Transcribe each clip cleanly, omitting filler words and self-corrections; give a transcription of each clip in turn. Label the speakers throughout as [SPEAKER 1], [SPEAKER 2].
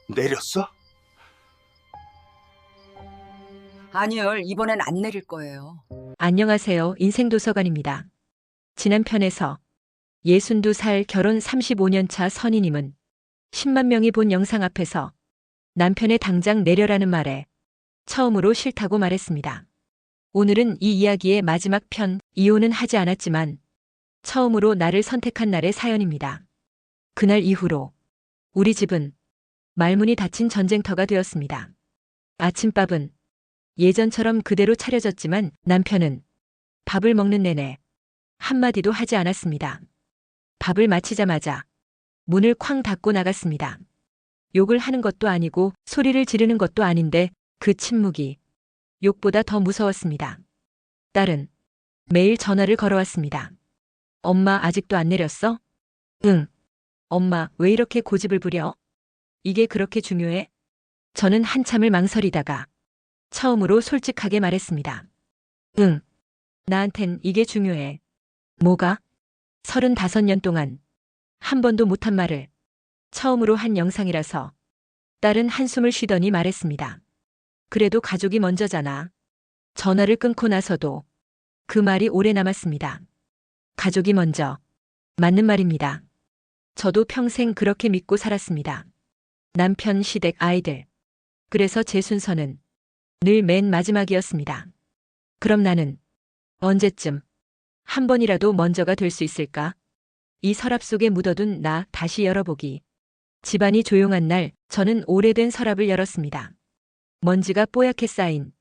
[SPEAKER 1] 내렸어?
[SPEAKER 2] 아니요, 이번엔 안 내릴 거예요.
[SPEAKER 3] 안녕하세요. 인생도서관입니다. 지난 편에서 62살 결혼 35년 차 선희님은 10만 명이 본 영상 앞에서 남편의 당장 내려라는 말에 처음으로 싫다고 말했습니다. 오늘은 이 이야기의 마지막 편, 이혼은 하지 않았지만 처음으로 나를 선택한 날의 사연입니다. 그날 이후로 우리 집은 말문이 닫힌 전쟁터가 되었습니다. 아침밥은 예전처럼 그대로 차려졌지만 남편은 밥을 먹는 내내 한마디도 하지 않았습니다. 밥을 마치자마자 문을 쾅 닫고 나갔습니다. 욕을 하는 것도 아니고 소리를 지르는 것도 아닌데 그 침묵이 욕보다 더 무서웠습니다. 딸은 매일 전화를 걸어왔습니다. 엄마 아직도 안 내렸어? 응. 엄마 왜 이렇게 고집을 부려? 이게 그렇게 중요해? 저는 한참을 망설이다가 처음으로 솔직하게 말했습니다. 응. 나한텐 이게 중요해. 뭐가? 35년 동안 한 번도 못한 말을 처음으로 한 영상이라서 딸은 한숨을 쉬더니 말했습니다. 그래도 가족이 먼저잖아. 전화를 끊고 나서도 그 말이 오래 남았습니다. 가족이 먼저. 맞는 말입니다. 저도 평생 그렇게 믿고 살았습니다. 남편, 시댁, 아이들. 그래서 제 순서는 늘 맨 마지막이었습니다. 그럼 나는 언제쯤 한 번이라도 먼저가 될 수 있을까? 이 서랍 속에 묻어둔 나 다시 열어보기. 집안이 조용한 날 저는 오래된 서랍을 열었습니다. 먼지가 뽀얗게 쌓인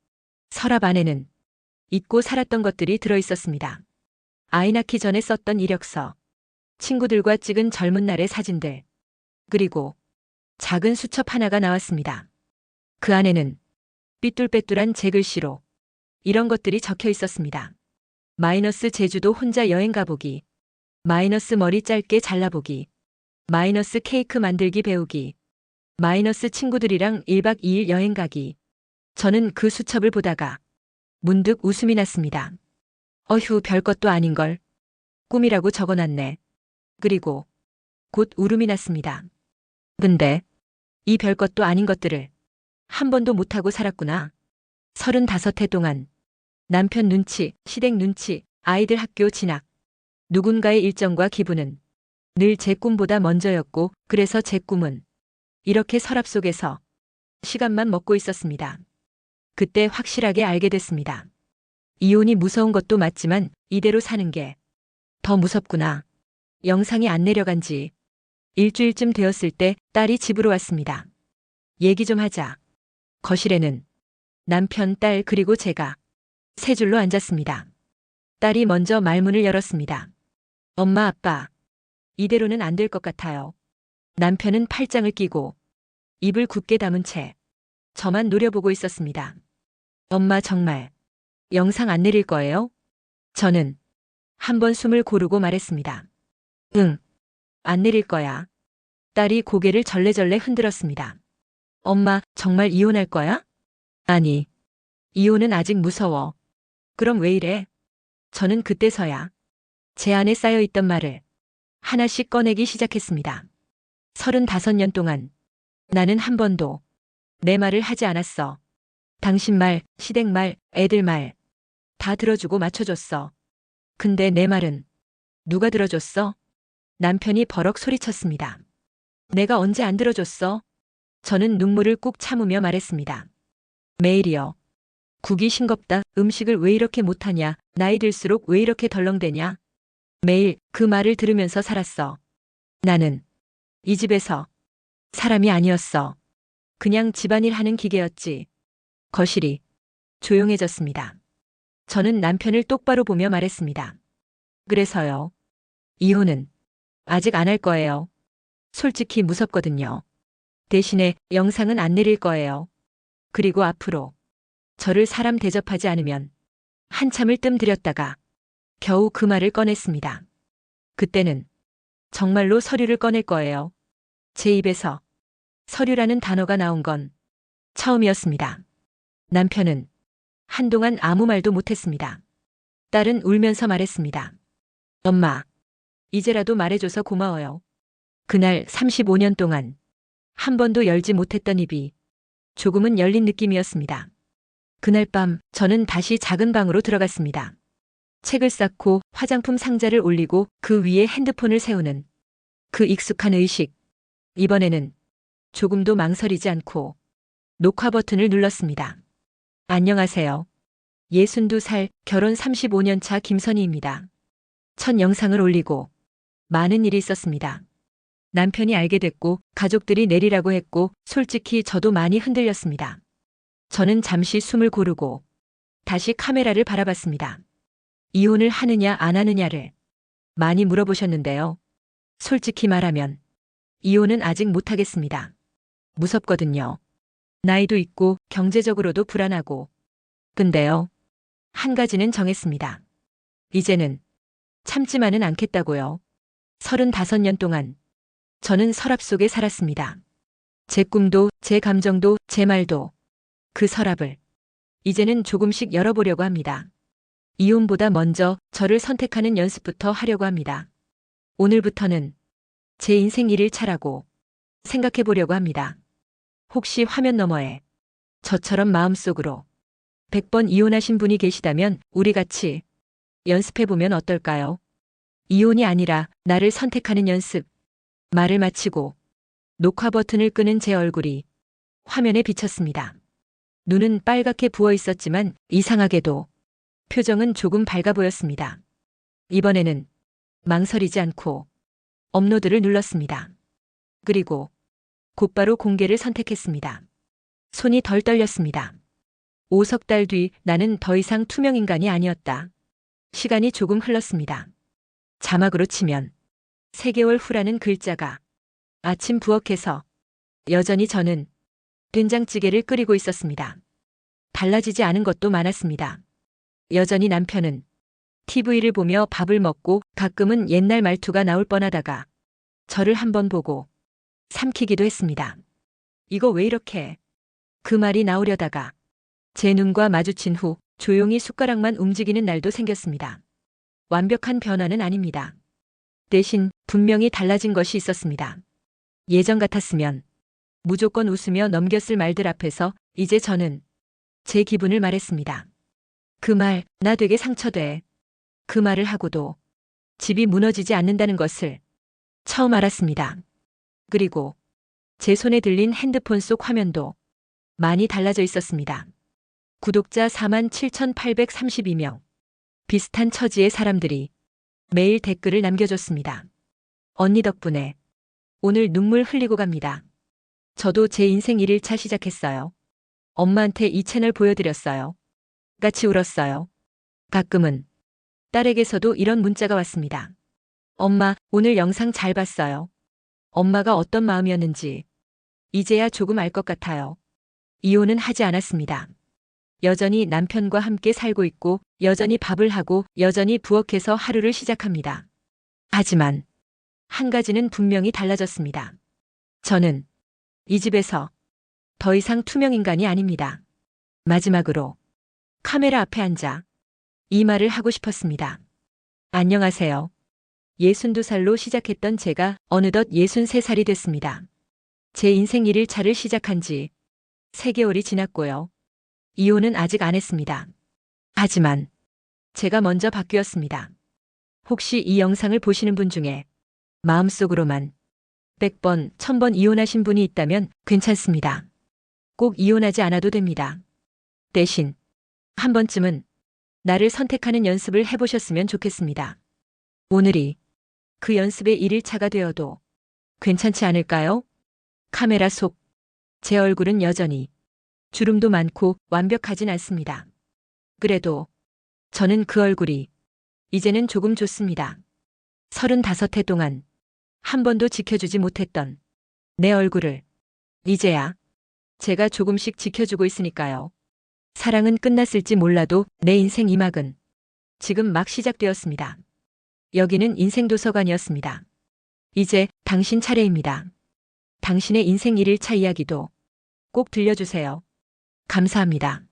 [SPEAKER 3] 서랍 안에는 잊고 살았던 것들이 들어있었습니다. 아이 낳기 전에 썼던 이력서, 친구들과 찍은 젊은 날의 사진들, 그리고 작은 수첩 하나가 나왔습니다. 그 안에는 삐뚤빼뚤한 제 글씨로 이런 것들이 적혀 있었습니다. 마이너스 제주도 혼자 여행 가보기, 마이너스 머리 짧게 잘라보기, 마이너스 케이크 만들기 배우기, 마이너스 친구들이랑 1박 2일 여행 가기. 저는 그 수첩을 보다가 문득 웃음이 났습니다. 어휴, 별것도 아닌걸. 꿈이라고 적어놨네. 그리고 곧 울음이 났습니다. 근데 이 별것도 아닌 것들을 한 번도 못하고 살았구나. 35해 동안 남편 눈치, 시댁 눈치, 아이들 학교 진학, 누군가의 일정과 기분은 늘 제 꿈보다 먼저였고 그래서 제 꿈은 이렇게 서랍 속에서 시간만 먹고 있었습니다. 그때 확실하게 알게 됐습니다. 이혼이 무서운 것도 맞지만 이대로 사는 게 더 무섭구나. 영상이 안 내려간 지 일주일쯤 되었을 때 딸이 집으로 왔습니다. 얘기 좀 하자. 거실에는 남편, 딸 그리고 제가 세 줄로 앉았습니다. 딸이 먼저 말문을 열었습니다. 엄마, 아빠, 이대로는 안 될 것 같아요. 남편은 팔짱을 끼고 입을 굳게 다문 채 저만 노려보고 있었습니다. 엄마 정말 영상 안 내릴 거예요? 저는 한번 숨을 고르고 말했습니다. 응, 안 내릴 거야. 딸이 고개를 절레절레 흔들었습니다. 엄마, 정말 이혼할 거야? 아니, 이혼은 아직 무서워. 그럼 왜 이래? 저는 그때서야 제 안에 쌓여있던 말을 하나씩 꺼내기 시작했습니다. 35년 동안 나는 한 번도 내 말을 하지 않았어. 당신 말, 시댁 말, 애들 말 다 들어주고 맞춰줬어. 근데 내 말은 누가 들어줬어? 남편이 버럭 소리쳤습니다. 내가 언제 안 들어줬어? 저는 눈물을 꾹 참으며 말했습니다. 매일이요. 국이 싱겁다. 음식을 왜 이렇게 못하냐. 나이 들수록 왜 이렇게 덜렁대냐. 매일 그 말을 들으면서 살았어. 나는 이 집에서 사람이 아니었어. 그냥 집안일 하는 기계였지. 거실이 조용해졌습니다. 저는 남편을 똑바로 보며 말했습니다. 그래서요. 이혼은 아직 안 할 거예요. 솔직히 무섭거든요. 대신에 영상은 안 내릴 거예요. 그리고 앞으로 저를 사람 대접하지 않으면 한참을 뜸들였다가 겨우 그 말을 꺼냈습니다. 그때는 정말로 서류를 꺼낼 거예요. 제 입에서 서류라는 단어가 나온 건 처음이었습니다. 남편은 한동안 아무 말도 못했습니다. 딸은 울면서 말했습니다. 엄마, 이제라도 말해줘서 고마워요. 그날 35년 동안 한 번도 열지 못했던 입이 조금은 열린 느낌이었습니다. 그날 밤 저는 다시 작은 방으로 들어갔습니다. 책을 쌓고 화장품 상자를 올리고 그 위에 핸드폰을 세우는 그 익숙한 의식. 이번에는 조금도 망설이지 않고 녹화 버튼을 눌렀습니다. 안녕하세요. 62살 결혼 35년 차 김선희입니다. 첫 영상을 올리고 많은 일이 있었습니다. 남편이 알게 됐고 가족들이 내리라고 했고 솔직히 저도 많이 흔들렸습니다. 저는 잠시 숨을 고르고 다시 카메라를 바라봤습니다. 이혼을 하느냐 안 하느냐를 많이 물어보셨는데요. 솔직히 말하면 이혼은 아직 못하겠습니다. 무섭거든요. 나이도 있고 경제적으로도 불안하고. 근데요. 한 가지는 정했습니다. 이제는 참지만은 않겠다고요. 35년 동안 저는 서랍 속에 살았습니다. 제 꿈도 제 감정도 제 말도 그 서랍을 이제는 조금씩 열어보려고 합니다. 이혼보다 먼저 저를 선택하는 연습부터 하려고 합니다. 오늘부터는 제 인생 1일차라고 생각해 보려고 합니다. 혹시 화면 너머에 저처럼 마음속으로 100번 이혼하신 분이 계시다면 우리 같이 연습해보면 어떨까요? 이혼이 아니라 나를 선택하는 연습. 말을 마치고 녹화 버튼을 끄는 제 얼굴이 화면에 비쳤습니다. 눈은 빨갛게 부어 있었지만 이상하게도 표정은 조금 밝아 보였습니다. 이번에는 망설이지 않고 업로드를 눌렀습니다. 그리고 곧바로 공개를 선택했습니다. 손이 덜 떨렸습니다. 5석 달 뒤 나는 더 이상 투명 인간이 아니었다. 시간이 조금 흘렀습니다. 자막으로 치면 3개월 후라는 글자가 아침 부엌에서 여전히 저는 된장찌개를 끓이고 있었습니다. 달라지지 않은 것도 많았습니다. 여전히 남편은 TV를 보며 밥을 먹고 가끔은 옛날 말투가 나올 뻔하다가 저를 한번 보고 삼키기도 했습니다. 이거 왜 이렇게? 그 말이 나오려다가 제 눈과 마주친 후 조용히 숟가락만 움직이는 날도 생겼습니다. 완벽한 변화는 아닙니다. 대신 분명히 달라진 것이 있었습니다. 예전 같았으면 무조건 웃으며 넘겼을 말들 앞에서 이제 저는 제 기분을 말했습니다. 그 말, 나 되게 상처돼. 그 말을 하고도 집이 무너지지 않는다는 것을 처음 알았습니다. 그리고 제 손에 들린 핸드폰 속 화면도 많이 달라져 있었습니다. 구독자 47,832명. 비슷한 처지의 사람들이 매일 댓글을 남겨줬습니다. 언니 덕분에 오늘 눈물 흘리고 갑니다. 저도 제 인생 1일차 시작했어요. 엄마한테 이 채널 보여드렸어요. 같이 울었어요. 가끔은 딸에게서도 이런 문자가 왔습니다. 엄마, 오늘 영상 잘 봤어요. 엄마가 어떤 마음이었는지 이제야 조금 알 것 같아요. 이혼은 하지 않았습니다. 여전히 남편과 함께 살고 있고 여전히 밥을 하고 여전히 부엌에서 하루를 시작합니다. 하지만 한 가지는 분명히 달라졌습니다. 저는 이 집에서 더 이상 투명 인간이 아닙니다. 마지막으로 카메라 앞에 앉아 이 말을 하고 싶었습니다. 안녕하세요. 62살로 시작했던 제가 어느덧 63살이 됐습니다. 제 인생 1일차를 시작한 지 3개월이 지났고요. 이혼은 아직 안 했습니다. 하지만 제가 먼저 바뀌었습니다. 혹시 이 영상을 보시는 분 중에 마음속으로만 100번, 1000번 이혼하신 분이 있다면 괜찮습니다. 꼭 이혼하지 않아도 됩니다. 대신 한 번쯤은 나를 선택하는 연습을 해보셨으면 좋겠습니다. 오늘이 그 연습의 1일차가 되어도 괜찮지 않을까요? 카메라 속 제 얼굴은 여전히 주름도 많고 완벽하진 않습니다. 그래도 저는 그 얼굴이 이제는 조금 좋습니다. 35해 동안 한 번도 지켜주지 못했던 내 얼굴을 이제야 제가 조금씩 지켜주고 있으니까요. 사랑은 끝났을지 몰라도 내 인생 2막은 지금 막 시작되었습니다. 여기는 인생도서관이었습니다. 이제 당신 차례입니다. 당신의 인생 1일차 이야기도 꼭 들려주세요. 감사합니다.